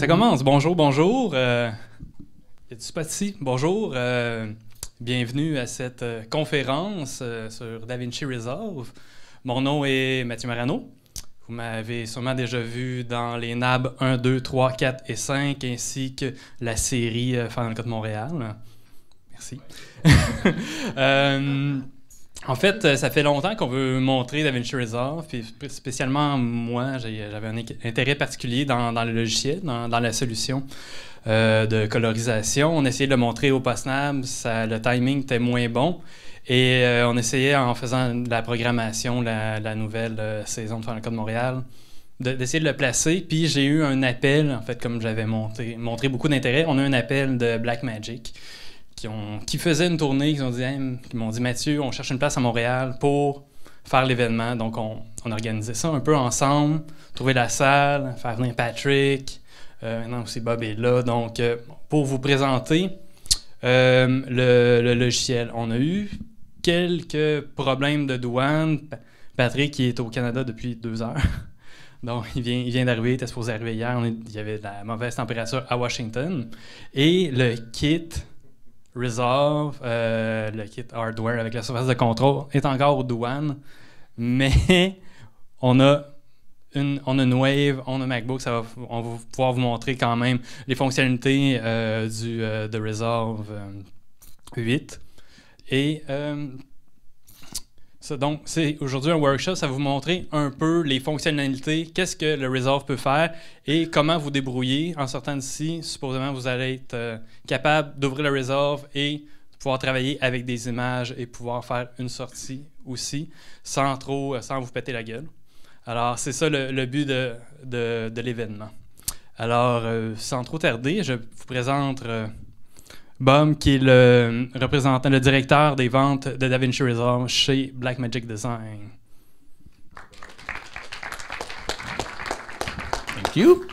Ça commence. Bonjour, bonjour. Es-tu pas ici? Bonjour. Bienvenue à cette conférence sur DaVinci Resolve. Mon nom est Mathieu Marano. Vous m'avez sûrement déjà vu dans les NAB 1, 2, 3, 4 et 5, ainsi que la série Final Cut Montréal. Merci. En fait, ça fait longtemps qu'on veut montrer DaVinci Resolve, puis spécialement moi, j'avais un intérêt particulier dans le logiciel, dans la solution de colorisation. On essayait de le montrer au post-NAB, le timing était moins bon, et on essayait en faisant de la programmation, la nouvelle saison de Final Cut Montréal, d'essayer de le placer, puis j'ai eu un appel, en fait, comme j'avais montré beaucoup d'intérêt, on a eu un appel de Blackmagic, qui faisaient une tournée, qui m'ont dit Mathieu, on cherche une place à Montréal pour faire l'événement. Donc, on organisait ça un peu ensemble, trouver la salle, faire venir Patrick. Maintenant aussi, Bob est là. Donc, pour vous présenter le logiciel, on a eu quelques problèmes de douane. Patrick, qui est au Canada depuis 2 heures. Donc, il vient d'arriver, il était supposé arriver hier. Il y avait de la mauvaise température à Washington. Et le kit Resolve, le kit hardware avec la surface de contrôle est encore aux douanes, mais on a une Wave, on a un MacBook, on va pouvoir vous montrer quand même les fonctionnalités de Resolve 8. Et donc, c'est aujourd'hui un workshop, ça va vous montrer un peu les fonctionnalités, qu'est-ce que le Resolve peut faire et comment vous débrouiller. En sortant d'ici, supposément, vous allez être capable d'ouvrir le Resolve et de pouvoir travailler avec des images et pouvoir faire une sortie aussi sans vous péter la gueule. Alors, c'est ça le but de l'événement. Alors, sans trop tarder, je vous présente Bob, qui est le directeur des ventes de DaVinci Resolve chez Blackmagic Design. Thank you.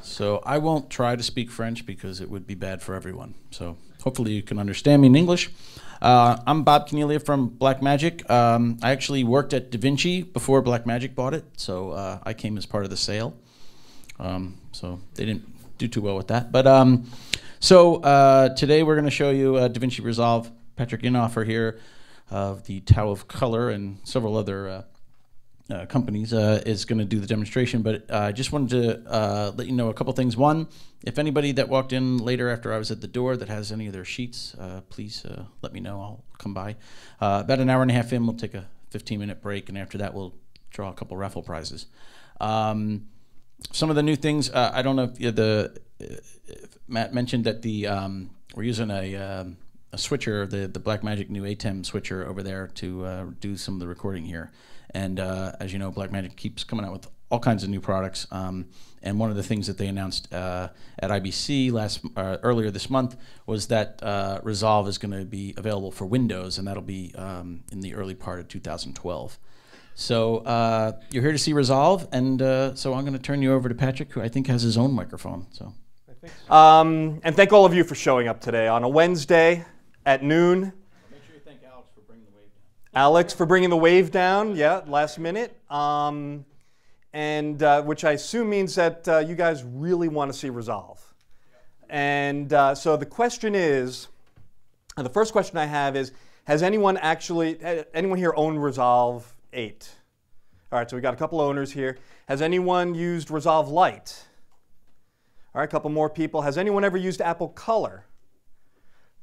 So I won't try to speak French because it would be bad for everyone. So hopefully you can understand me in English. I'm Bob Cornelia from Blackmagic. I actually worked at DaVinci before Blackmagic bought it, so I came as part of the sale. So they didn't do too well with that. But So today we're going to show you DaVinci Resolve. Patrick Inhofer here of the Tao of Color and several other companies is going to do the demonstration. But I just wanted to let you know a couple things. One, if anybody that walked in later after I was at the door that has any of their sheets, please let me know. I'll come by. About an hour and a half in, we'll take a 15-minute break, and after that we'll draw a couple raffle prizes. Some of the new things, I don't know if Matt mentioned that we're using a switcher, the Blackmagic new ATEM switcher over there to do some of the recording here. And as you know, Blackmagic keeps coming out with all kinds of new products. And one of the things that they announced at IBC earlier this month was that Resolve is going to be available for Windows, and that'll be in the early part of 2012. So you're here to see Resolve, and so I'm going to turn you over to Patrick, who I think has his own microphone. So. And thank all of you for showing up today on a Wednesday at noon. Make sure you thank Alex for bringing the wave down. Alex for bringing the wave down, yeah, last minute. Which I assume means that you guys really want to see Resolve. And so the question is, the first question I have is, has anyone here owned Resolve 8? All right, so we got a couple owners here. Has anyone used Resolve Lite? All right, a couple more people. Has anyone ever used Apple Color?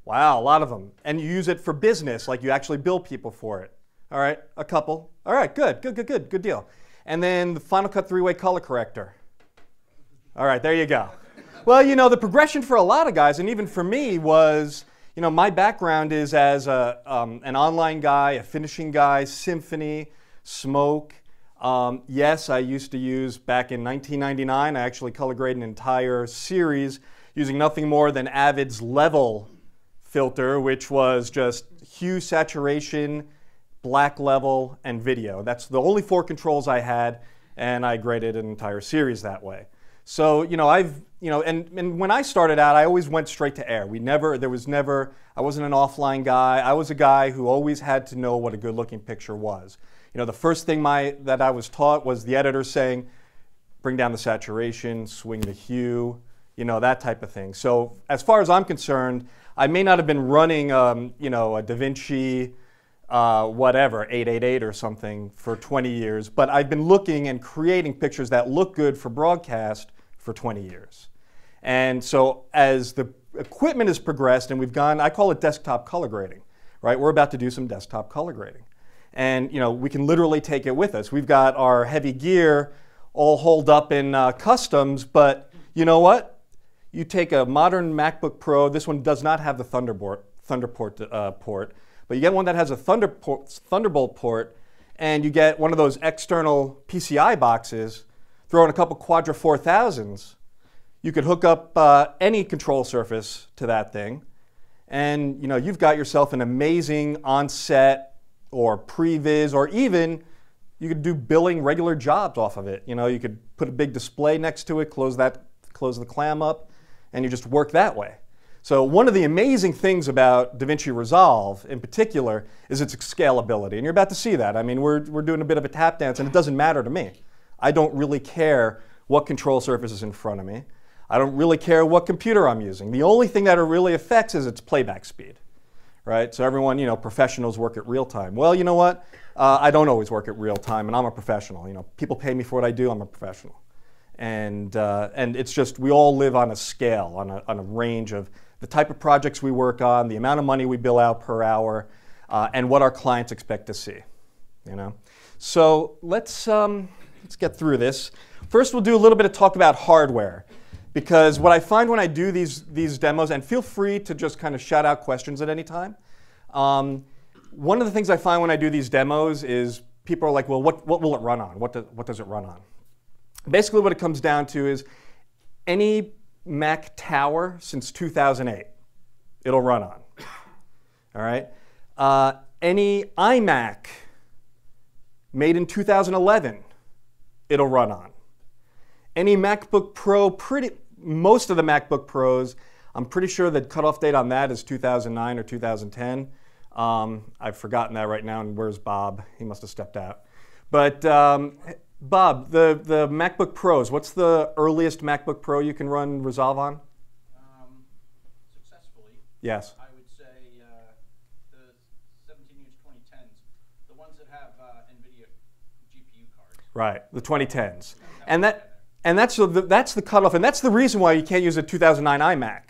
Wow, a lot of them. And you use it for business, like you actually bill people for it. All right, a couple. All right, good deal. And then the Final Cut 3-way color corrector. All right, there you go. Well, you know, the progression for a lot of guys, and even for me, was, you know, my background is as an online guy, a finishing guy, Symphony, Smoke. Yes, I used to use, back in 1999, I actually color graded an entire series using nothing more than Avid's level filter, which was just hue, saturation, black level, and video. That's the only 4 controls I had, and I graded an entire series that way. So, you know, and when I started out, I always went straight to air. I wasn't an offline guy. I was a guy who always had to know what a good looking picture was. You know, the first thing that I was taught was the editor saying, bring down the saturation, swing the hue, you know, that type of thing. So as far as I'm concerned, I may not have been running, you know, a DaVinci whatever, 888 or something for 20 years, but I've been looking and creating pictures that look good for broadcast for 20 years. And so as the equipment has progressed and we've gone, I call it desktop color grading, right? We're about to do some desktop color grading. And you know, we can literally take it with us. We've got our heavy gear all holed up in customs, but you know what? You take a modern MacBook Pro, this one does not have the Thunderbolt port, but you get one that has a Thunderbolt port, and you get one of those external PCI boxes, throw in a couple Quadra 4000s, you could hook up any control surface to that thing, and you know, you've got yourself an amazing on-set or previs, or even you could do billing regular jobs off of it. You know, you could put a big display next to it, close the clam up, and you just work that way. So one of the amazing things about DaVinci Resolve in particular is its scalability, and you're about to see that. I mean, we're doing a bit of a tap dance, and it doesn't matter to me. I don't really care what control surface is in front of me. I don't really care what computer I'm using. The only thing that it really affects is its playback speed, right? So everyone, you know, professionals work at real time. Well, you know what? I don't always work at real time, and I'm a professional. You know, people pay me for what I do. I'm a professional. And it's just, we all live on a scale, on a range of the type of projects we work on, the amount of money we bill out per hour, and what our clients expect to see, you know. So let's get through this. First, we'll do a little bit of talk about hardware, because what I find when I do these demos, and feel free to just kind of shout out questions at any time. One of the things I find when I do these demos is people are like, well, what will it run on? What does it run on? Basically, what it comes down to is any Mac Tower since 2008, it'll run on. All right? Any iMac made in 2011, it'll run on. Any MacBook Pro, most of the MacBook Pros, I'm pretty sure the cutoff date on that is 2009 or 2010. I've forgotten that right now, and where's Bob? He must have stepped out. But Bob, the MacBook Pros, what's the earliest MacBook Pro you can run Resolve on? Successfully, yes. I would say the 17-inch 2010s, the ones that have NVIDIA GPU cards. Right, the 2010s. And that's the cutoff, and that's the reason why you can't use a 2009 iMac,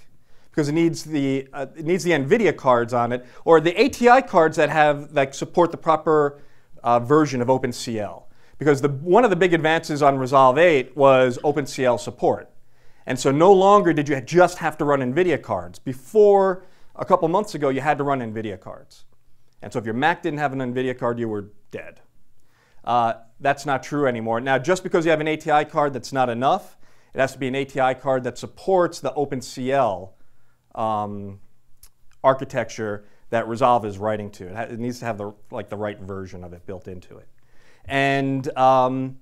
because it needs the NVIDIA cards on it, or the ATI cards that support the proper version of OpenCL. Because one of the big advances on Resolve 8 was OpenCL support. And so no longer did you just have to run NVIDIA cards. Before, a couple months ago, you had to run NVIDIA cards. And so if your Mac didn't have an NVIDIA card, you were dead. That's not true anymore. Now, just because you have an ATI card, that's not enough. It has to be an ATI card that supports the OpenCL architecture that Resolve is writing to. It needs to have the right version of it built into it. And on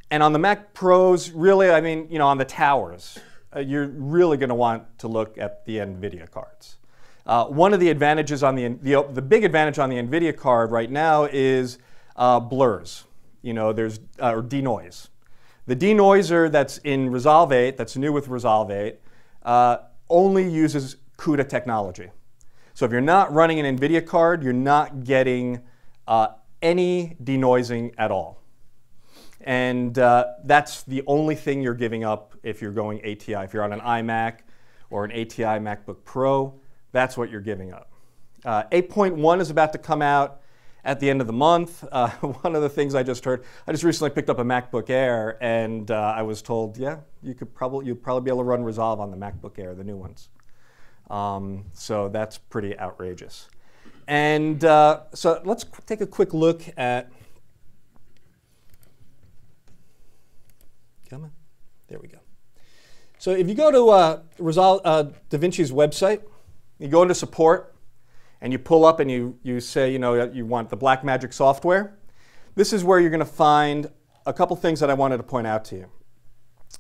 the Mac Pros, really, I mean, you know, on the towers, you're really going to want to look at the NVIDIA cards. One of the advantages on the big advantage on the NVIDIA card right now is blurs. You know, there's or denoise. The denoiser that's in Resolve 8, that's new with Resolve 8, only uses CUDA technology. So if you're not running an NVIDIA card, you're not getting any denoising at all. And that's the only thing you're giving up if you're going ATI. If you're on an iMac or an ATI MacBook Pro, that's what you're giving up. 8.1 is about to come out at the end of the month. One of the things I just heard, I just recently picked up a MacBook Air, and I was told, yeah, you'd probably be able to run Resolve on the MacBook Air, the new ones. So that's pretty outrageous. And so let's take a quick look at, come on, there we go. So if you go to DaVinci's website, you go into support, and you pull up and you say, you know, you want the Blackmagic software. This is where you're going to find a couple things that I wanted to point out to you.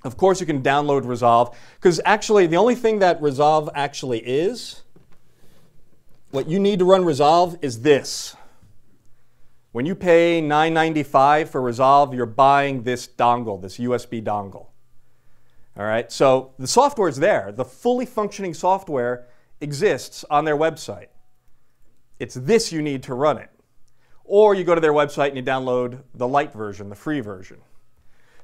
Of course, you can download Resolve, because actually the only thing that Resolve actually is, what you need to run Resolve is this. When you pay $9.95 for Resolve, you're buying this dongle, this USB dongle. All right, so the software is there. The fully functioning software exists on their website. It's this you need to run it. Or you go to their website and you download the light version, the free version.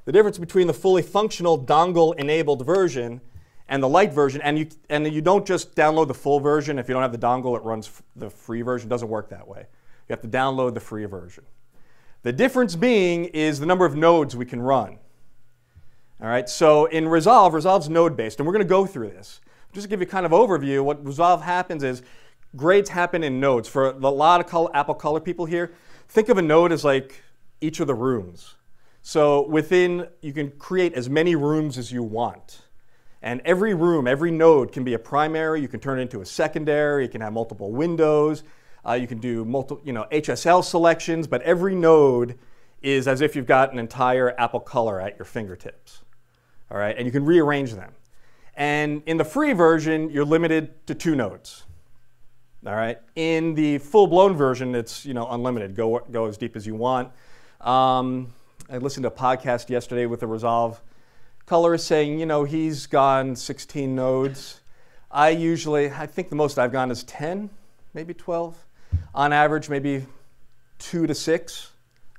The difference between the fully functional dongle-enabled version and the light version, and you don't just download the full version. If you don't have the dongle, it runs the free version. It doesn't work that way. You have to download the free version. The difference being is the number of nodes we can run. All right, so in Resolve, Resolve's node-based, and we're going to go through this. Just to give you kind of overview, what Resolve happens is grades happen in nodes. For a lot of Apple Color people here, think of a node as like each of the rooms. So within, you can create as many rooms as you want. And every room, every node can be a primary. You can turn it into a secondary. You can have multiple windows. You can do multiple, HSL selections. But every node is as if you've got an entire Apple Color at your fingertips. All right, and you can rearrange them. And in the free version, you're limited to 2 nodes. All right. In the full-blown version, it's unlimited. Go as deep as you want. I listened to a podcast yesterday with a Resolve colorist saying, he's gone 16 nodes. I think the most I've gone is 10, maybe 12. On average, maybe 2 to 6.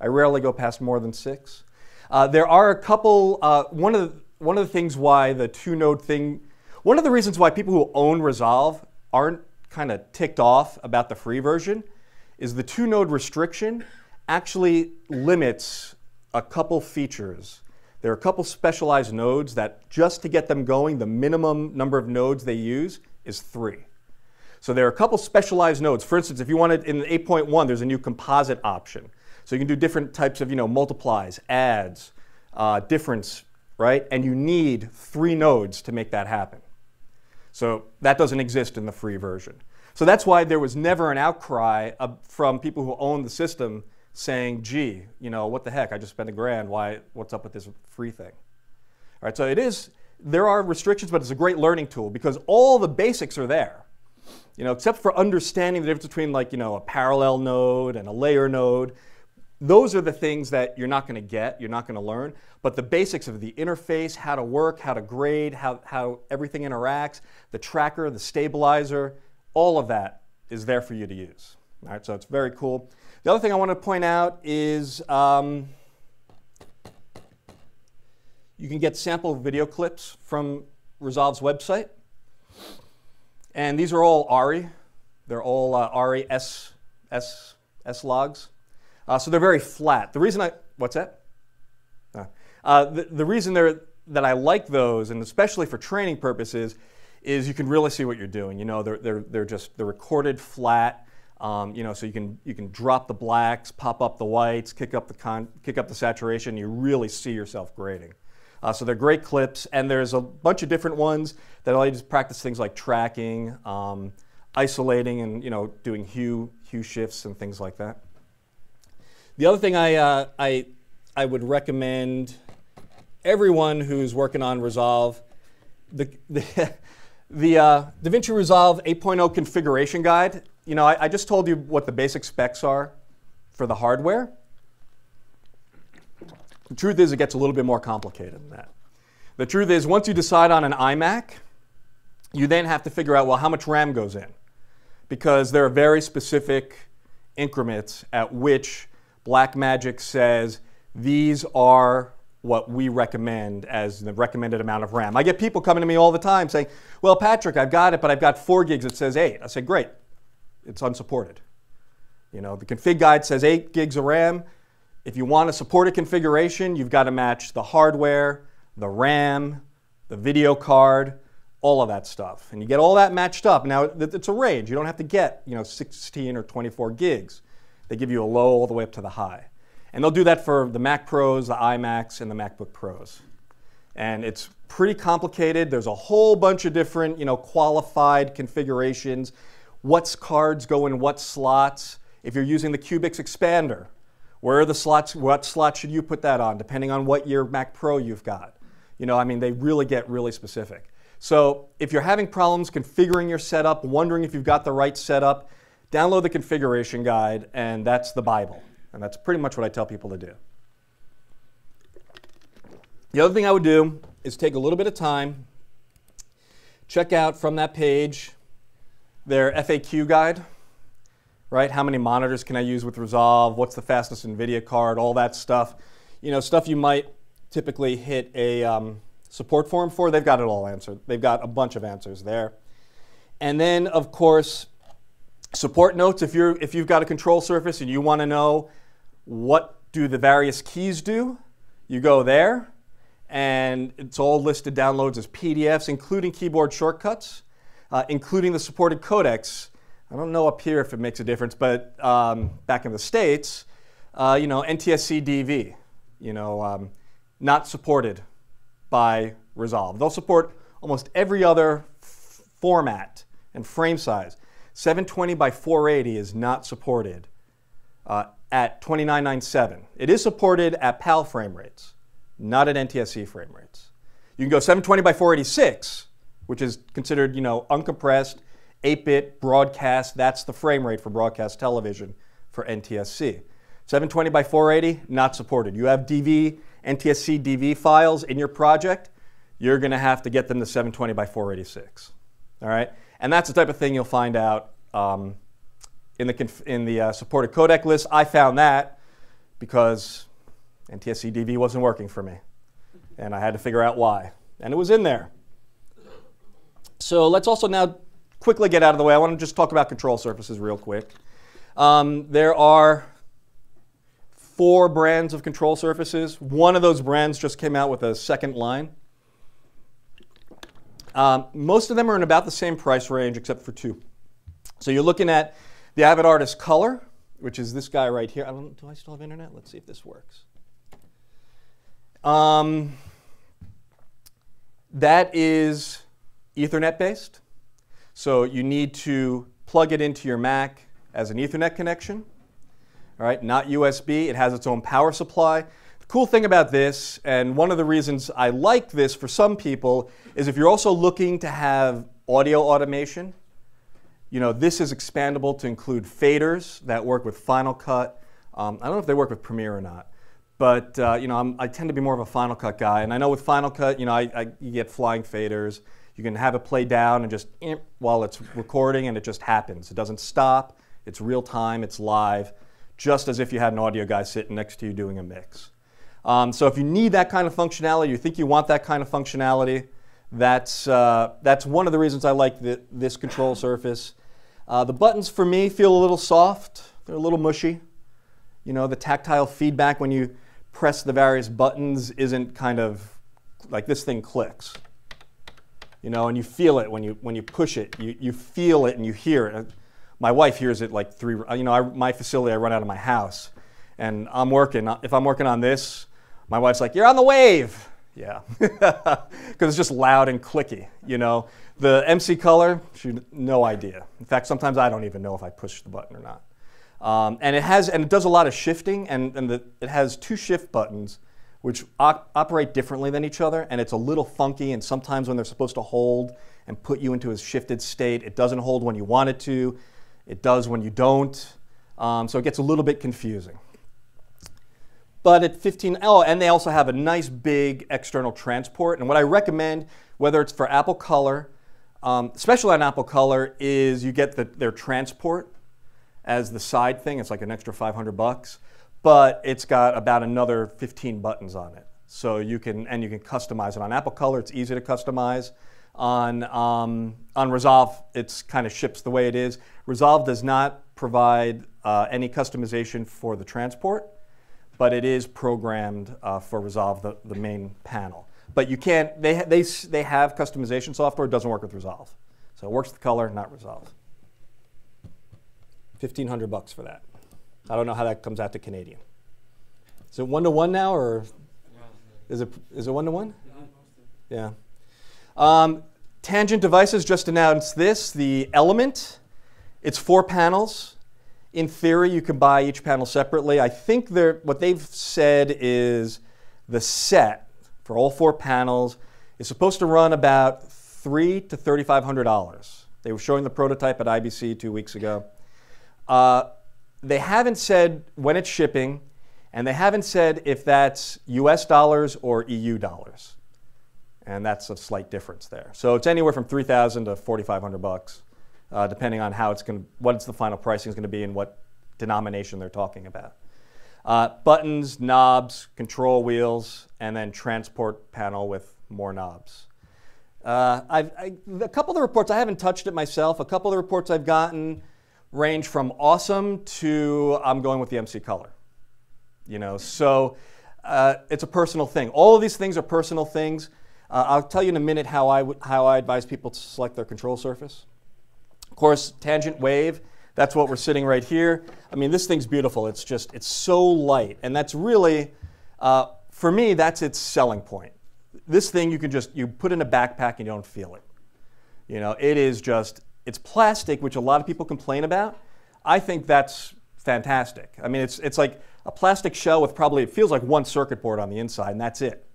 I rarely go past more than 6. There are a couple. One of the things why the 2-node thing. One of the reasons why people who own Resolve aren't kind of ticked off about the free version is the 2-node restriction actually limits a couple features. There are a couple specialized nodes that just to get them going, the minimum number of nodes they use is 3. So there are a couple specialized nodes. For instance, if you wanted in 8.1, there's a new composite option. So you can do different types of multiplies, adds, difference, right? And you need 3 nodes to make that happen. So that doesn't exist in the free version. So that's why there was never an outcry from people who own the system saying, gee, what the heck, I just spent $1,000, what's up with this free thing? All right, so there are restrictions, but it's a great learning tool because all the basics are there. Except for understanding the difference between a parallel node and a layer node. Those are the things that you're not going to get, you're not going to learn. But the basics of the interface, how to work, how to grade, how everything interacts, the tracker, the stabilizer, all of that is there for you to use. All right, so it's very cool. The other thing I want to point out is you can get sample video clips from Resolve's website. And these are all ARI. They're all ARI S logs. So they're very flat. The reason what's that? The reason that I like those, and especially for training purposes, is you can really see what you're doing. They're recorded flat. So you can drop the blacks, pop up the whites, kick up the saturation. You really see yourself grading. So they're great clips, and there's a bunch of different ones that allow you to practice things like tracking, isolating, and doing hue shifts and things like that. The other thing I would recommend everyone who's working on Resolve, the DaVinci Resolve 8.0 configuration guide. I just told you what the basic specs are for the hardware. The truth is it gets a little bit more complicated than that. The truth is once you decide on an iMac, you then have to figure out, well, how much RAM goes in? Because there are very specific increments at which Blackmagic says these are what we recommend as the recommended amount of RAM. I get people coming to me all the time saying, well, Patrick, I've got it, but I've got 4 gigs. It says 8. I say, great. It's unsupported. The config guide says 8 gigs of RAM. If you want a supported configuration, you've got to match the hardware, the RAM, the video card, all of that stuff. And you get all that matched up. Now, it's a range. You don't have to get 16 or 24 gigs. They give you a low all the way up to the high. And they'll do that for the Mac Pros, the iMacs, and the MacBook Pros. And it's pretty complicated. There's a whole bunch of different qualified configurations. What cards go in what slots? If you're using the Cubix expander, where are the slots? What slot should you put that on, depending on what your Mac Pro you've got? They really get really specific. So if you're having problems configuring your setup, wondering if you've got the right setup, download the configuration guide, and that's the Bible. And that's pretty much what I tell people to do. The other thing I would do is take a little bit of time, check out from that page their FAQ guide, right? How many monitors can I use with Resolve? What's the fastest NVIDIA card? All that stuff. You know, stuff you might typically hit a support forum for. They've got it all answered. They've got a bunch of answers there. And then, of course, support notes. If you've got a control surface and you want to know what do the various keys do, you go there, and it's all listed downloads as PDFs, including keyboard shortcuts, including the supported codecs. I don't know up here if it makes a difference, but back in the States, you know, NTSC DV, you know, not supported by Resolve. They'll support almost every other format and frame size. 720 by 480 is not supported at 2997. It is supported at PAL frame rates, not at NTSC frame rates. You can go 720 by 486, which is considered, you know, uncompressed, 8-bit broadcast. That's the frame rate for broadcast television for NTSC. 720 by 480, not supported. You have DV, NTSC DV files in your project, you're going to have to get them to 720 by 486. All right? And that's the type of thing you'll find out in the supported codec list. I found that because NTSC DV wasn't working for me, and I had to figure out why. And it was in there. So let's also now quickly get out of the way. I want to just talk about control surfaces real quick. There are 4 brands of control surfaces. One of those brands just came out with a second line. Most of them are in about the same price range except for 2. So you're looking at the Avid Artist Color, which is this guy right here. Do I still have internet? Let's see if this works. That is Ethernet based. So you need to plug it into your Mac as an Ethernet connection. All right, not USB. It has its own power supply. The cool thing about this, and one of the reasons I like this for some people, is if you're also looking to have audio automation, you know, this is expandable to include faders that work with Final Cut. I don't know if they work with Premiere or not, but you know, I tend to be more of a Final Cut guy. And I know with Final Cut, you know, you get flying faders. You can have it play down and just while it's recording, and it just happens. It doesn't stop. It's real time. It's live, just as if you had an audio guy sitting next to you doing a mix. So if you need that kind of functionality, you think you want that kind of functionality, that's one of the reasons I like this control surface. The buttons for me feel a little soft. They're a little mushy. You know, the tactile feedback when you press the various buttons isn't kind of like this thing clicks. You know, and you feel it when you push it. You feel it and you hear it. My wife hears it like you know, my facility, I run out of my house, and I'm working. If I'm working on this, my wife's like, "You're on the wave." Yeah, because it's just loud and clicky. You know, the MC Color, no idea. In fact, sometimes I don't even know if I push the button or not. And it does a lot of shifting, and it has 2 shift buttons, which operate differently than each other, and it's a little funky, and sometimes when they're supposed to hold and put you into a shifted state, it doesn't hold when you want it to. It does when you don't. So it gets a little bit confusing. But at 15, oh, and they also have a nice big external transport. And what I recommend, whether it's for Apple Color, especially on Apple Color, is you get their transport as the side thing. It's like an extra $500. But it's got about another 15 buttons on it. So you can customize it. On Apple Color, it's easy to customize. On Resolve, it's kind of ships the way it is. Resolve does not provide any customization for the transport, but it is programmed for Resolve, the main panel. But you can't, they have customization software. It doesn't work with Resolve. So it works with Color, not Resolve. $1,500 for that. I don't know how that comes out to Canadian. Is it 1-to-1 now, or is it 1-to-1? Yeah. Tangent Devices just announced this, the Element. It's 4 panels. In theory, you can buy each panel separately. I think what they've said is the set for all 4 panels is supposed to run about $300 to $3,500. They were showing the prototype at IBC 2 weeks ago. They haven't said when it's shipping, and they haven't said if that's US dollars or EU dollars. And that's a slight difference there. So it's anywhere from $3,000 to $4,500, depending on how it's going, what the final pricing is going to be and what denomination they're talking about. Buttons, knobs, control wheels, and then transport panel with more knobs. A couple of the reports, I haven't touched it myself. A couple of the reports I've gotten range from awesome to I'm going with the MC color. You know, so it's a personal thing. All of these things are personal things. I'll tell you in a minute how I advise people to select their control surface. Of course, tangent wave, that's what we're sitting right here. I mean, this thing's beautiful. It's just, it's so light. And that's really, for me, that's its selling point. This thing you can just, you put in a backpack and you don't feel it. You know, it is just, it's plastic, which a lot of people complain about. I think that's fantastic. I mean, it's like a plastic shell with probably, it feels like one circuit board on the inside, and that's it.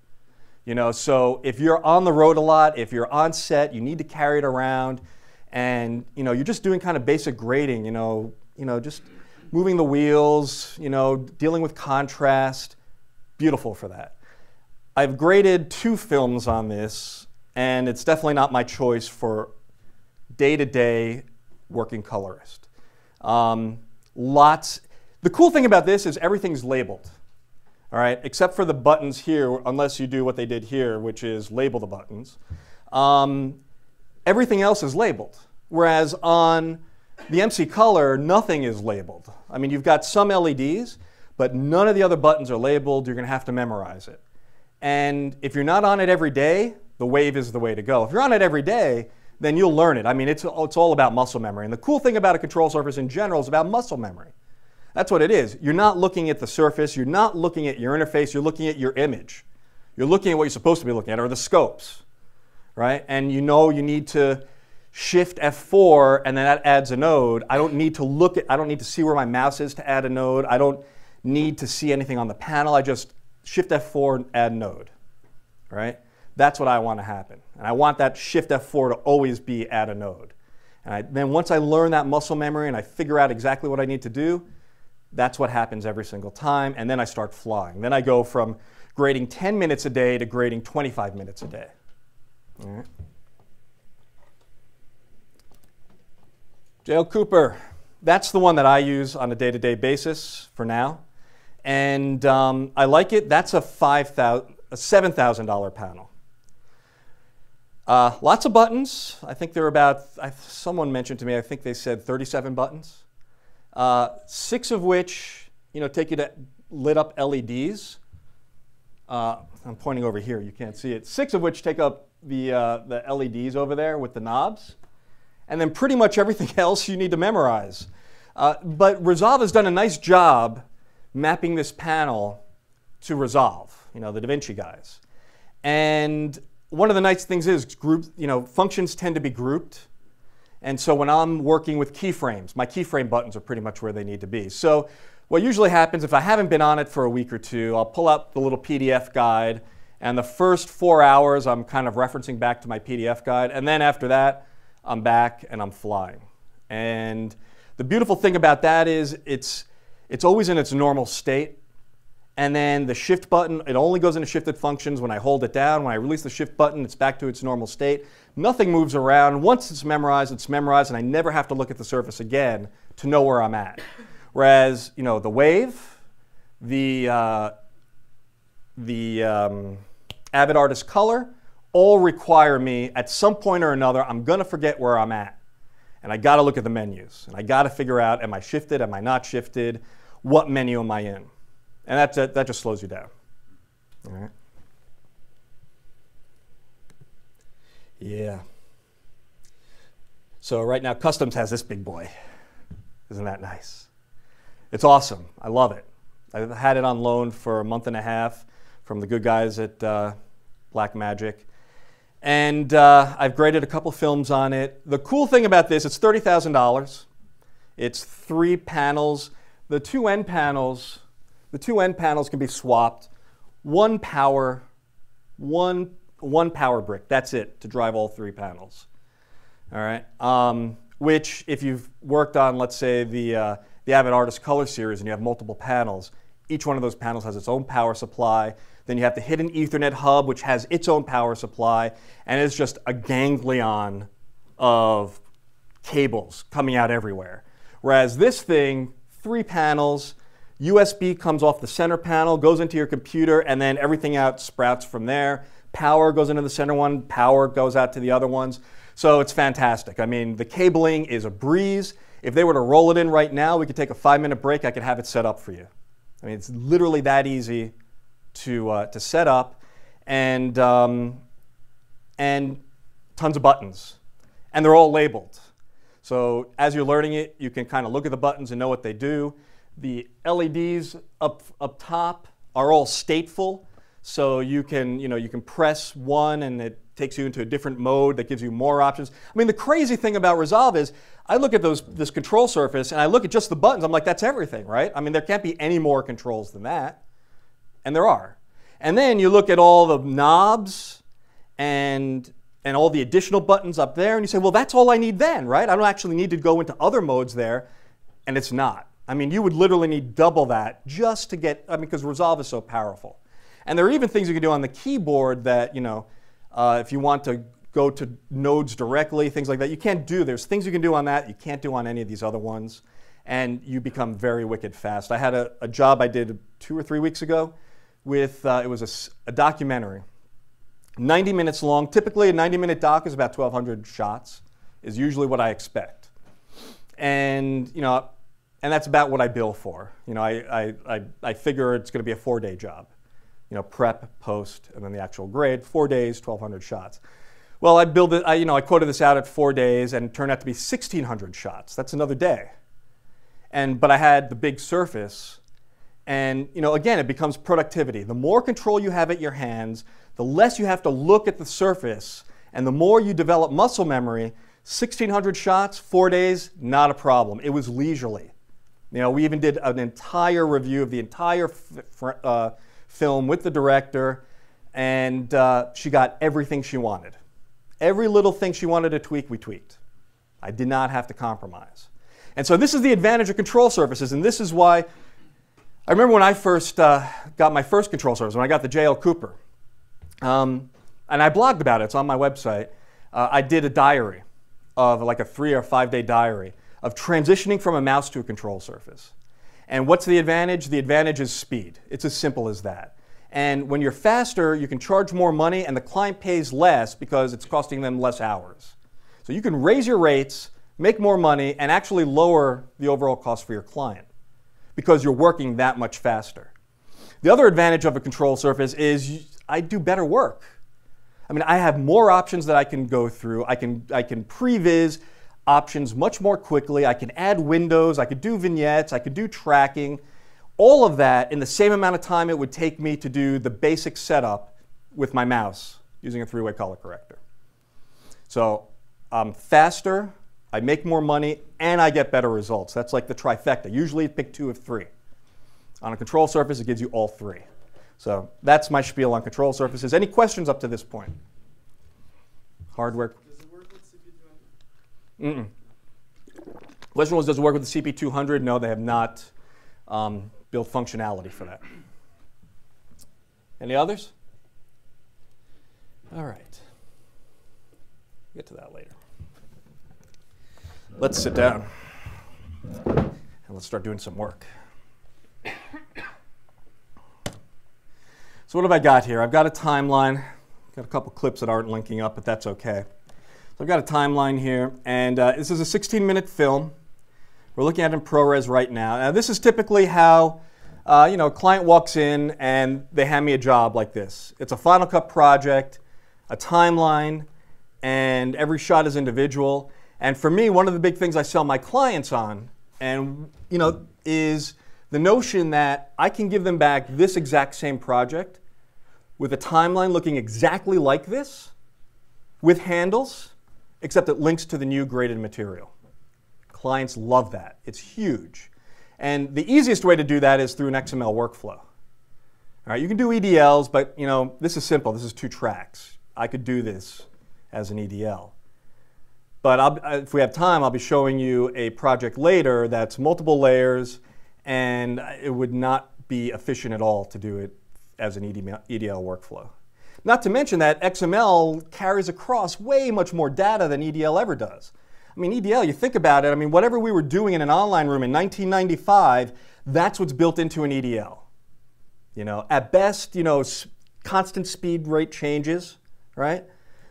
You know, so if you're on the road a lot, if you're on set, you need to carry it around, and you know, you're just doing kind of basic grading, you know, just moving the wheels, you know, dealing with contrast, beautiful for that. I've graded 2 films on this, and it's definitely not my choice for day-to-day working colorist. The cool thing about this is everything's labeled. All right, except for the buttons here, unless you do what they did here, which is label the buttons. Everything else is labeled, whereas on the MC Color, nothing is labeled. I mean, you've got some LEDs, but none of the other buttons are labeled. You're going to have to memorize it. And if you're not on it every day, the wave is the way to go. If you're on it every day, then you'll learn it. I mean, it's all about muscle memory. And the cool thing about a control surface in general is about muscle memory. That's what it is. You're not looking at the surface. You're not looking at your interface. You're looking at your image. You're looking at what you're supposed to be looking at, or the scopes, right? And you know you need to shift F4, and then that adds a node. I don't need to look at, I don't need to see where my mouse is to add a node. I don't need to see anything on the panel. I just shift F4 and add node, right? That's what I want to happen. And I want that shift F4 to always be add a node. And then once I learn that muscle memory and I figure out exactly what I need to do, that's what happens every single time, and then I start flying. Then I go from grading 10 minutes a day to grading 25 minutes a day. All right. J.L. Cooper, that's the one that I use on a day-to-day basis for now. And I like it. That's a $7,000 panel. Lots of buttons. I think there are about, someone mentioned to me, I think they said 37 buttons. 6 of which, you know, take you to lit up LEDs. I'm pointing over here, you can't see it. 6 of which take up the LEDs over there with the knobs. And then pretty much everything else you need to memorize. But Resolve has done a nice job mapping this panel to Resolve, you know, the DaVinci guys. And one of the nice things is functions tend to be grouped. And so when I'm working with keyframes, my keyframe buttons are pretty much where they need to be. So what usually happens, if I haven't been on it for a week or two, I'll pull out the little PDF guide, and the first 4 hours I'm kind of referencing back to my PDF guide, and then after that, I'm back and I'm flying. And the beautiful thing about that is it's always in its normal state. And then the shift button, it only goes into shifted functions when I hold it down. When I release the shift button, it's back to its normal state. Nothing moves around. Once it's memorized, and I never have to look at the surface again to know where I'm at. Whereas, you know, the wave, the Avid Artist Color, all require me, at some point or another, I'm going to forget where I'm at. And I got to look at the menus. And I got to figure out, am I shifted, am I not shifted? What menu am I in? And that just slows you down. All right. Yeah. So right now, Customs has this big boy. Isn't that nice? It's awesome. I love it. I've had it on loan for a month and a half from the good guys at Blackmagic. And I've graded a couple films on it. The cool thing about this, it's $30,000. It's 3 panels. The two end panels can be swapped. One power brick. That's it to drive all 3 panels. All right. Which, if you've worked on, let's say, the Avid Artist Color series, and you have multiple panels, each one of those panels has its own power supply. Then you have to hit an Ethernet hub, which has its own power supply, and it's just a ganglion of cables coming out everywhere. Whereas this thing, 3 panels, USB comes off the center panel, goes into your computer, and then everything out sprouts from there. Power goes into the center one, power goes out to the other ones. So it's fantastic. I mean, the cabling is a breeze. If they were to roll it in right now, we could take a 5-minute break. I could have it set up for you. I mean, it's literally that easy to set up, and tons of buttons. And they're all labeled. So as you're learning it, you can kind of look at the buttons and know what they do. The LEDs up top are all stateful. So you can press one and it takes you into a different mode that gives you more options. I mean, the crazy thing about Resolve is I look at this control surface and I look at just the buttons. I'm like, that's everything, right? I mean, there can't be any more controls than that. And there are. And then you look at all the knobs and all the additional buttons up there, and you say, well, that's all I need then, right? I don't actually need to go into other modes there, and it's not. I mean, you would literally need double that just to get, I mean, because Resolve is so powerful. And there are even things you can do on the keyboard that, if you want to go to nodes directly, things like that, you can't do. There's things you can do on that you can't do on any of these other ones, and you become very wicked fast. I had a job I did 2 or 3 weeks ago with, it was a documentary. 90 minutes long. Typically, a 90-minute doc is about 1,200 shots, is usually what I expect. And, and that's about what I bill for. I figure it's going to be a 4-day job. Prep, post, and then the actual grade. 4 days, 1,200 shots. Well, I quoted this out at 4 days, and it turned out to be 1,600 shots. That's another day. But I had the big surface, and again, it becomes productivity. The more control you have at your hands, the less you have to look at the surface, and the more you develop muscle memory. 1,600 shots, 4 days, not a problem. It was leisurely. We even did an entire review of the entire film with the director, and she got everything she wanted. Every little thing she wanted to tweak, we tweaked. I did not have to compromise. And so this is the advantage of control surfaces, and this is why I remember when I first got my first control surface, when I got the JL Cooper, and I blogged about it. It's on my website. I did a diary of like a 3 or 5 day diary of transitioning from a mouse to a control surface. And what's the advantage? The advantage is speed. It's as simple as that. And when you're faster, you can charge more money, and the client pays less because it's costing them less hours. So you can raise your rates, make more money, and actually lower the overall cost for your client because you're working that much faster. The other advantage of a control surface is I do better work. I mean, I have more options that I can go through. I can previs options much more quickly. I can add windows. I could do vignettes. I could do tracking. All of that in the same amount of time it would take me to do the basic setup with my mouse using a 3-way color corrector. So I'm faster, I make more money, and I get better results. That's like the trifecta. Usually pick 2 of 3. On a control surface, it gives you all 3. So that's my spiel on control surfaces. Any questions up to this point? Hardware. Does it work with CP200? Question was, does it work with the CP200? No, they have not built functionality for that. Any others? All right. We'll get to that later. Let's sit down and let's start doing some work. So what have I got here? I've got a timeline. Got a couple clips that aren't linking up, but that's okay. So I've got a timeline here, and this is a 16-minute film. We're looking at it in ProRes right now. Now this is typically how a client walks in and they hand me a job like this. It's a Final Cut project, a timeline, and every shot is individual. And for me, one of the big things I sell my clients on, is the notion that I can give them back this exact same project with a timeline looking exactly like this, with handles, except it links to the new graded material. Clients love that. It's huge. And the easiest way to do that is through an XML workflow. All right, you can do EDLs, but this is simple. This is 2 tracks. I could do this as an EDL. But if we have time, I'll be showing you a project later that's multiple layers, and it would not be efficient at all to do it as an EDL workflow. Not to mention that XML carries across way much more data than EDL ever does. I mean, EDL, you think about it, I mean, whatever we were doing in an online room in 1995, that's what's built into an EDL. You know, at best, you know, constant speed rate changes, right?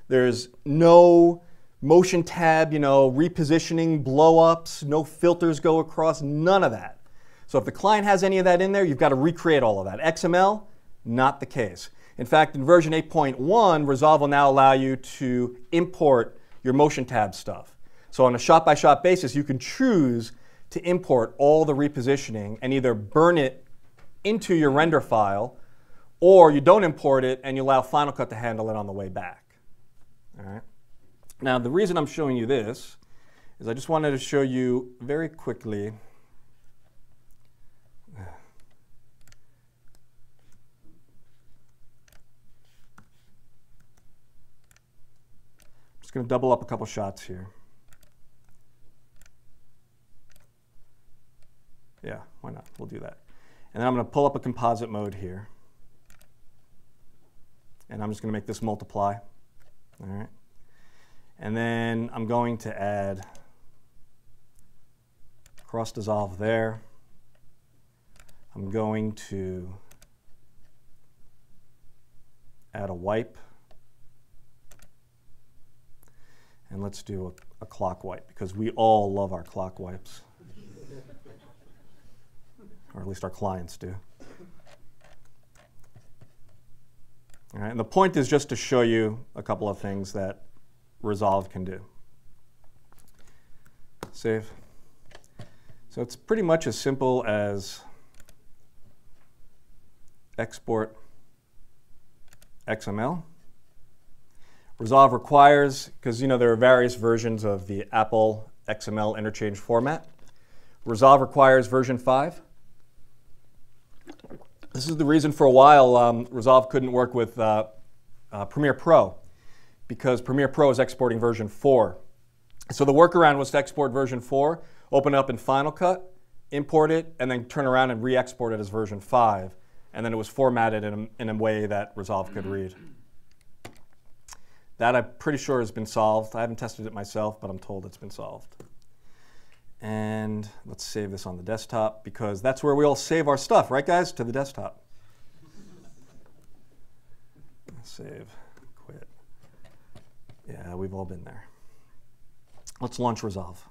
There's no motion tab, you know, repositioning, blow-ups, no filters go across, none of that. So if the client has any of that in there, you've got to recreate all of that. XML, not the case. In fact, in version 8.1, Resolve will now allow you to import your motion tab stuff. So on a shot-by-shot basis, you can choose to import all the repositioning and either burn it into your render file, or you don't import it and you allow Final Cut to handle it on the way back. All right. Now, the reason I'm showing you this is I just wanted to show you very quickly going to double up a couple shots here. Yeah, why not? We'll do that. And then I'm going to pull up a composite mode here. And I'm just going to make this multiply. All right. And then I'm going to add cross dissolve there. I'm going to add a wipe. And let's do a clock wipe, because we all love our clock wipes. Or at least our clients do. All right, and the point is just to show you a couple of things that Resolve can do. Save. So it's pretty much as simple as export XML. Resolve requires, because you know there are various versions of the Apple XML interchange format. Resolve requires version 5. This is the reason for a while Resolve couldn't work with Premiere Pro, because Premiere Pro is exporting version 4. So the workaround was to export version 4, open it up in Final Cut, import it, and then turn around and re-export it as version 5. And then it was formatted in a way that Resolve could read. That I'm pretty sure has been solved. I haven't tested it myself, but I'm told it's been solved. And let's save this on the desktop, because that's where we all save our stuff, right guys? To the desktop. Save, quit. Yeah, we've all been there. Let's launch Resolve.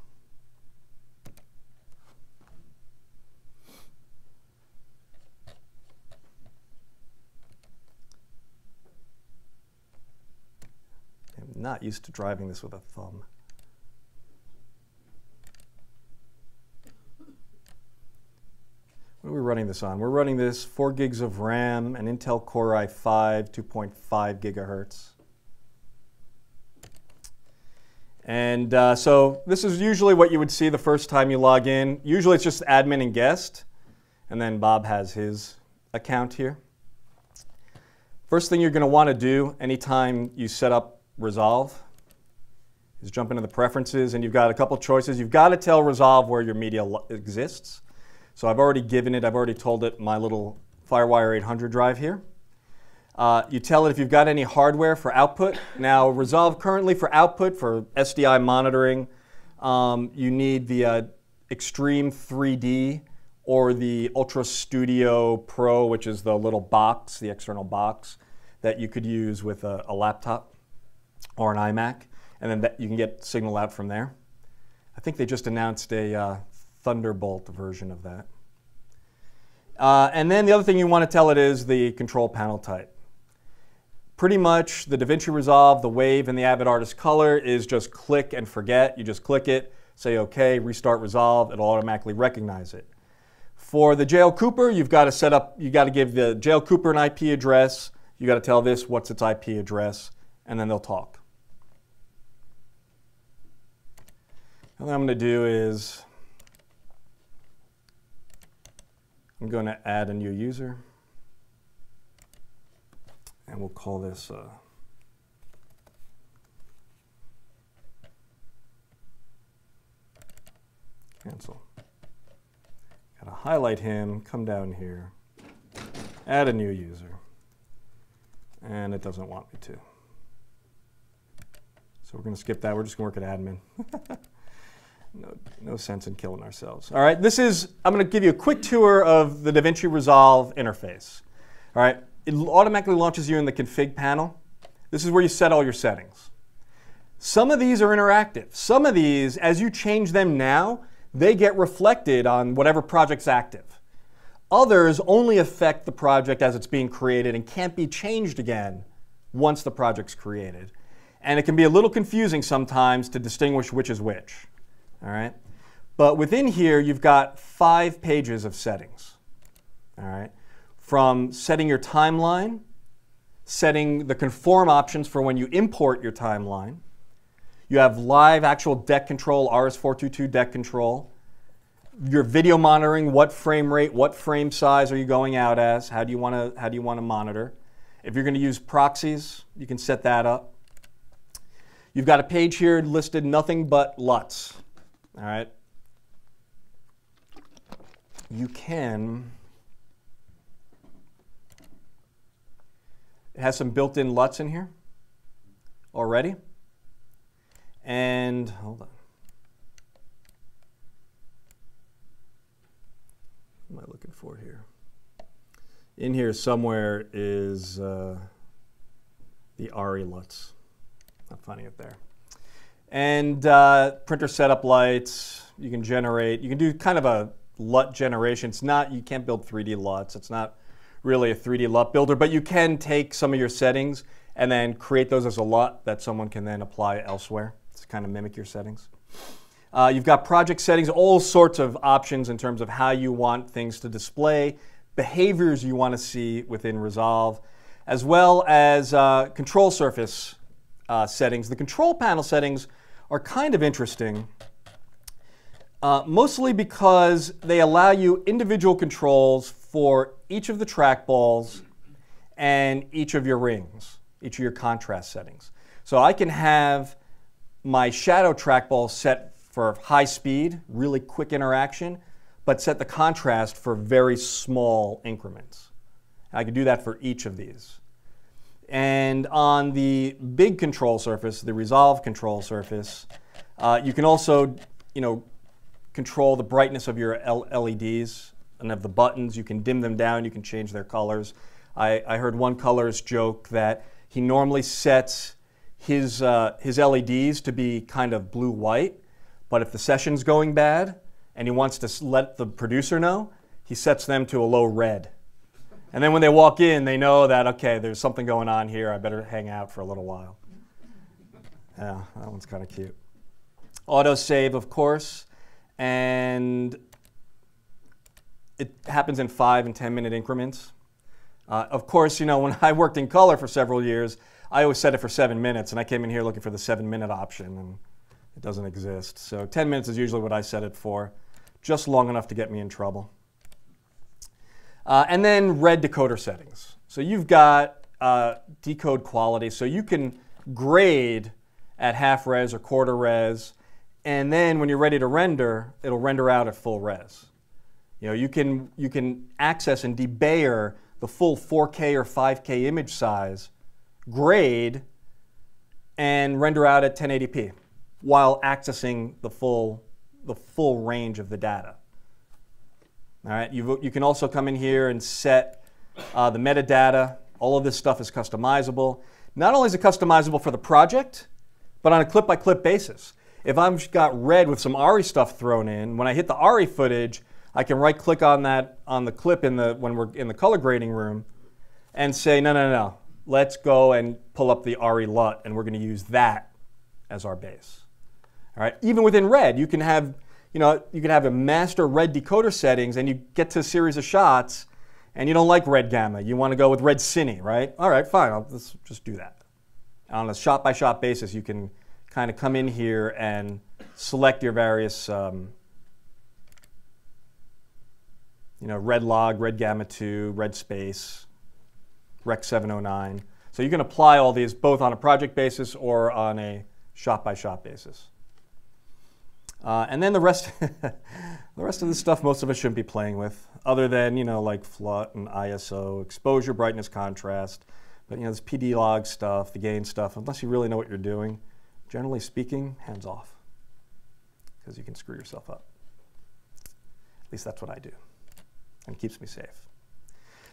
I'm not used to driving this with a thumb. What are we running this on? We're running this 4 gigs of RAM, an Intel Core i5, 2.5 gigahertz. And so this is usually what you would see the first time you log in. Usually it's just admin and guest, and then Bob has his account here. First thing you're going to want to do anytime you set up Resolve is jump into the preferences, and you've got a couple choices. You've got to tell Resolve where your media exists. So I've already given it, I've already told it my little FireWire 800 drive here. You tell it if you've got any hardware for output. Now Resolve currently for output, for SDI monitoring, you need the Extreme 3D or the Ultra Studio Pro, which is the little box, the external box that you could use with a laptop or an iMac, and then you can get signal out from there. I think they just announced a Thunderbolt version of that. And then the other thing you want to tell it is the control panel type. Pretty much the DaVinci Resolve, the Wave, and the Avid Artist Color is just click and forget. You just click it, say OK, restart Resolve, it'll automatically recognize it. For the JL Cooper, you've got to set up, you've got to give the JL Cooper an IP address, you got to tell this what's its IP address, and then they'll talk. And what I'm going to do is I'm going to add a new user, and we'll call this cancel. Got to highlight him, come down here, add a new user. And it doesn't want me to. So we're going to skip that. We're just going to work at admin. No sense in killing ourselves. All right, I'm going to give you a quick tour of the DaVinci Resolve interface. All right, it automatically launches you in the config panel. This is where you set all your settings. Some of these are interactive. Some of these, as you change them now, they get reflected on whatever project's active. Others only affect the project as it's being created and can't be changed again once the project's created. And it can be a little confusing sometimes to distinguish which is which. All right? But within here, you've got 5 pages of settings. All right? From setting your timeline, setting the conform options for when you import your timeline. You have live actual deck control, RS-422 deck control. Your video monitoring, what frame rate, what frame size are you going out as? How do you want to monitor? If you're going to use proxies, you can set that up. You've got a page here listed nothing but LUTs. All right. You can. It has some built-in LUTs in here already. And hold on. What am I looking for here? In here somewhere is the RE LUTs. Not finding it there. And printer setup lights. You can generate. You can do kind of a LUT generation. It's not. You can't build 3D LUTs. It's not really a 3D LUT builder, but you can take some of your settings and then create those as a LUT that someone can then apply elsewhere to kind of mimic your settings. You've got project settings, all sorts of options in terms of how you want things to display, behaviors you want to see within Resolve, as well as control surface settings. The control panel settings are kind of interesting, mostly because they allow you individual controls for each of the trackballs and each of your rings, each of your contrast settings. So I can have my shadow trackball set for high speed, really quick interaction, but set the contrast for very small increments. I can do that for each of these. And on the big control surface, the Resolve control surface, you can also, control the brightness of your LEDs and of the buttons. You can dim them down. You can change their colors. I heard one colorist joke that he normally sets his LEDs to be kind of blue-white, but if the session's going bad and he wants to let the producer know, he sets them to a low red. And then when they walk in, they know that, okay, there's something going on here. I better hang out for a little while. Yeah, that one's kind of cute. Autosave, of course, and it happens in 5 and 10-minute increments. Of course, when I worked in color for several years, I always set it for 7 minutes, and I came in here looking for the 7-minute option, and it doesn't exist. So 10 minutes is usually what I set it for, just long enough to get me in trouble. And then red decoder settings. So you've got decode quality, so you can grade at half res or quarter res, and then when you're ready to render, it'll render out at full res. You can access and debayer the full 4K or 5K image size, grade, and render out at 1080p while accessing the full range of the data. All right, you can also come in here and set the metadata. All of this stuff is customizable. Not only is it customizable for the project, but on a clip-by-clip basis. If I've got red with some ARI stuff thrown in, when I hit the ARI footage, I can right-click on the clip when we're in the color grading room and say, no. Let's go and pull up the ARI LUT, and we're going to use that as our base. All right. Even within red, you can have a master red decoder settings, and you get to a series of shots, and you don't like red gamma. You want to go with red cine, right? All right, fine. Let's just do that. On a shot-by-shot basis, you can kind of come in here and select your various, red log, red gamma 2, red space, rec 709. So you can apply all these both on a project basis or on a shot-by-shot basis. And then the rest of the stuff most of us shouldn't be playing with, other than like FLUT and ISO, exposure, brightness, contrast, But this PD log stuff, the gain stuff, unless you really know what you're doing, generally speaking, hands off, because you can screw yourself up. At least that's what I do, and it keeps me safe.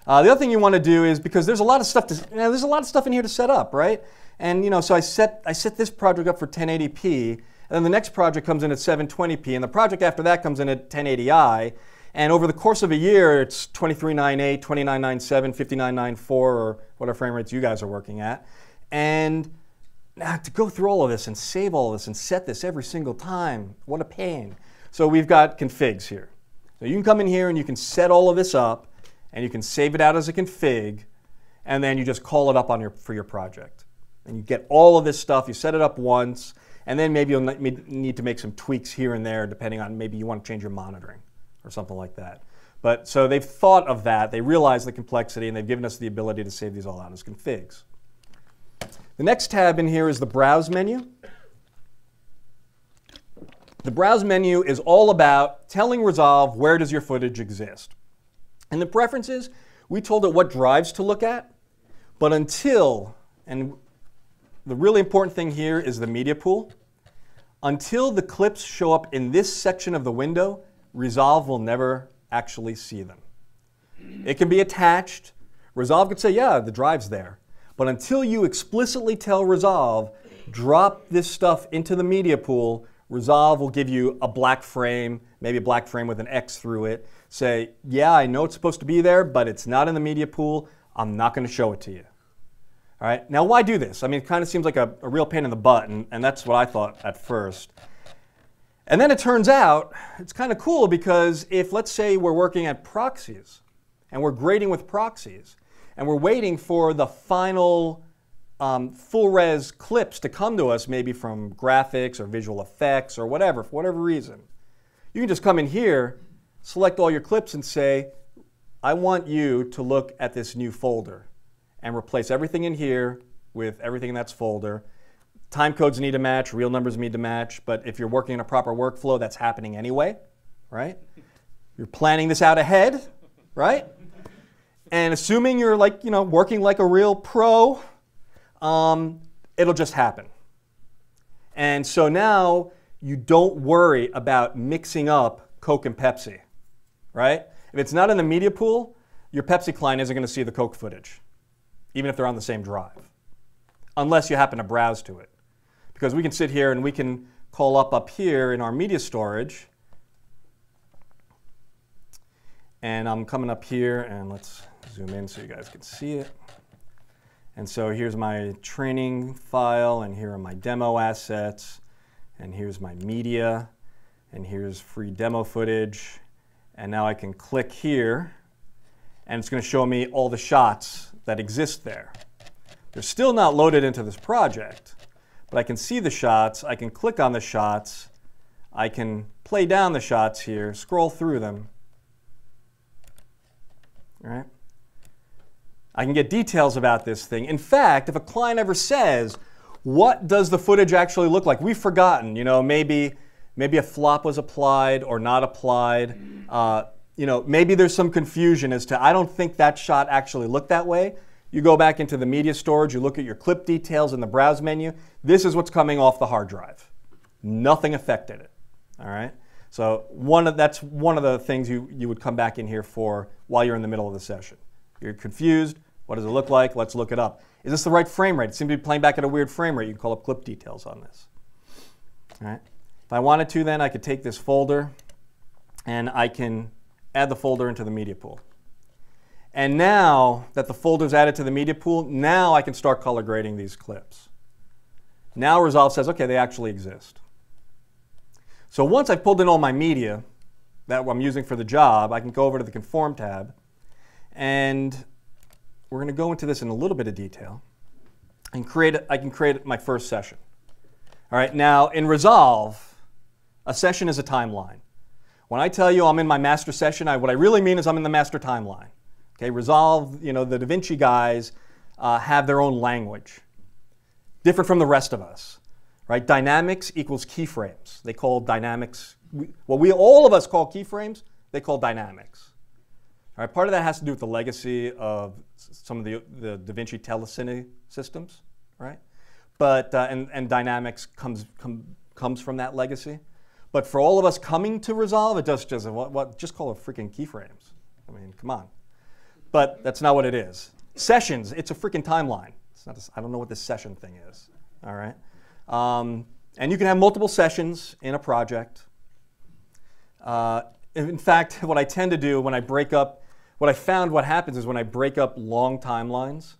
The other thing you want to do is, because there's a lot of stuff there's a lot of stuff in here to set up, right? And so I set this project up for 1080p, and then the next project comes in at 720p, and the project after that comes in at 1080i. And over the course of a year, it's 2398, 2997, 5994, or whatever frame rates you guys are working at. And now to go through all of this and save all of this and set this every single time, what a pain. So we've got configs here. So you can come in here and you can set all of this up, and you can save it out as a config, and then you just call it up for your project. And you get all of this stuff, you set it up once, and then maybe you'll need to make some tweaks here and there, depending on maybe you want to change your monitoring or something like that. But so they've thought of that, they realize the complexity, and they've given us the ability to save these all out as configs. The next tab in here is the Browse menu. The Browse menu is all about telling Resolve where does your footage exist. In the preferences, we told it what drives to look at, but until, and the really important thing here is the media pool, until the clips show up in this section of the window, Resolve will never actually see them. It can be attached. Resolve could say, yeah, the drive's there. But until you explicitly tell Resolve, drop this stuff into the media pool, Resolve will give you a black frame, maybe a black frame with an X through it. Say, yeah, I know it's supposed to be there, but it's not in the media pool. I'm not going to show it to you. All right? Now, why do this? I mean, it kind of seems like a real pain in the butt, and that's what I thought at first. And then it turns out it's kind of cool, because if, let's say, we're working at proxies, and we're grading with proxies, and we're waiting for the final full-res clips to come to us, maybe from graphics or visual effects or whatever, for whatever reason, you can just come in here, select all your clips, and say, I want you to look at this new folder, and replace everything in here with everything in that folder. Time codes need to match, real numbers need to match, but if you're working in a proper workflow, that's happening anyway, right? You're planning this out ahead, right? And assuming you're working like a real pro, it'll just happen. And so now you don't worry about mixing up Coke and Pepsi, right? If it's not in the media pool, your Pepsi client isn't going to see the Coke footage, even if they're on the same drive, unless you happen to browse to it. Because we can sit here and we can call up here in our media storage. And I'm coming up here, and let's zoom in so you guys can see it. And so here's my training file, and here are my demo assets, and here's my media, and here's free demo footage. And now I can click here, and it's going to show me all the shots that exist there. They're still not loaded into this project, but I can see the shots, I can click on the shots, I can play down the shots here, scroll through them. All right? I can get details about this thing. In fact, if a client ever says, what does the footage actually look like? We've forgotten, maybe a flop was applied or not applied. Maybe there's some confusion as to, I don't think that shot actually looked that way. You go back into the media storage, you look at your clip details in the Browse menu. This is what's coming off the hard drive. Nothing affected it. All right? So that's one of the things you would come back in here for while you're in the middle of the session. You're confused. What does it look like? Let's look it up. Is this the right frame rate? It seems to be playing back at a weird frame rate. You can call up clip details on this. All right? If I wanted to, then I could take this folder and I can add the folder into the media pool. And now that the folder is added to the media pool, now I can start color grading these clips. Now Resolve says, okay, they actually exist. So once I've pulled in all my media that I'm using for the job, I can go over to the Conform tab, and we're going to go into this in a little bit of detail and I can create my first session. All right, now in Resolve, a session is a timeline. When I tell you I'm in my master session, what I really mean is I'm in the master timeline. Okay, Resolve, the DaVinci guys have their own language, different from the rest of us. Right? Dynamics equals keyframes. They call dynamics, what all of us call keyframes, they call dynamics. All right, part of that has to do with the legacy of some of the DaVinci telecine systems, right? But and dynamics comes from that legacy. But for all of us coming to Resolve, it just just call it freaking keyframes. I mean, come on. But that's not what it is. Sessions, it's a freaking timeline. It's not I don't know what this session thing is. All right. And you can have multiple sessions in a project. In fact, what I tend to do when I break up, what happens is when I break up long timelines,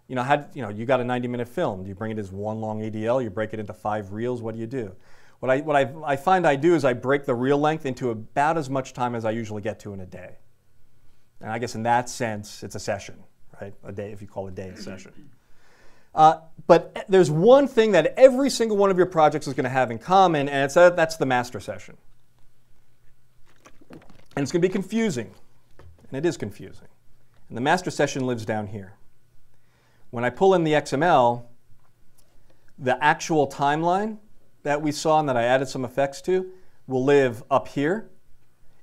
you got a 90-minute film. Do you bring it as one long ADL? You break it into 5 reels? What do you do? What I find I do is I break the reel length into about as much time as I usually get to in a day. And I guess in that sense, it's a session, right? A day, if you call a day a session. But there's one thing that every single one of your projects is going to have in common, and that's the master session. And it's going to be confusing, and it is confusing. And the master session lives down here. When I pull in the XML, the actual timeline that we saw and that I added some effects to will live up here.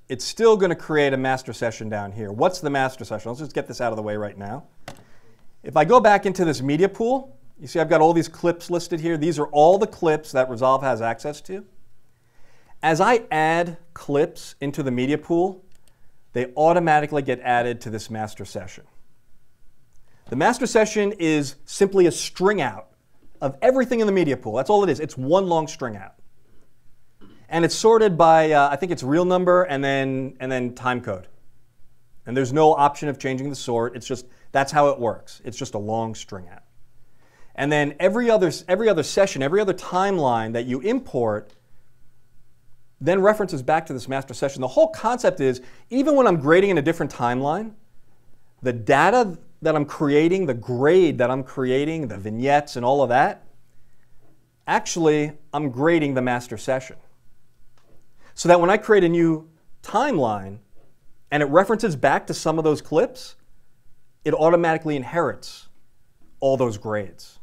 It's still going to create a master session down here. What's the master session? Let's just get this out of the way right now. If I go back into this media pool, you see I've got all these clips listed here. These are all the clips that Resolve has access to. As I add clips into the media pool, they automatically get added to this master session. The master session is simply a string out of everything in the media pool. That's all it is. It's one long string out. And it's sorted by, I think it's reel number and then time code. And there's no option of changing the sort. It's just, that's how it works. It's just a long string out. And then every other session, every other timeline that you import then references back to this master session. The whole concept is, even when I'm grading in a different timeline, the data that I'm creating, the grade that I'm creating, the vignettes and all of that, actually I'm grading the master session. So that when I create a new timeline and it references back to some of those clips, it automatically inherits all those grades.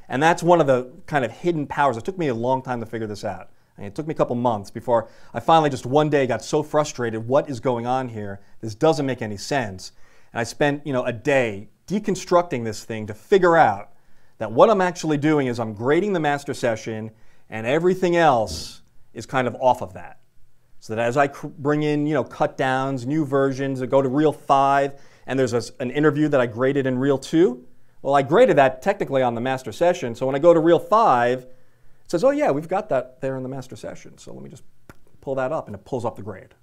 And that's one of the kind of hidden powers. It took me a long time to figure this out. And it took me a couple months before I finally just one day got so frustrated. What is going on here? This doesn't make any sense. And I spent a day deconstructing this thing to figure out that what I'm actually doing is I'm grading the master session and everything else is kind of off of that. So that as I bring in cut downs, new versions that go to reel 5, and there's an interview that I graded in reel 2, well, I graded that technically on the master session. So when I go to reel 5, it says, oh yeah, we've got that there in the master session. So let me just pull that up, and it pulls up the grade.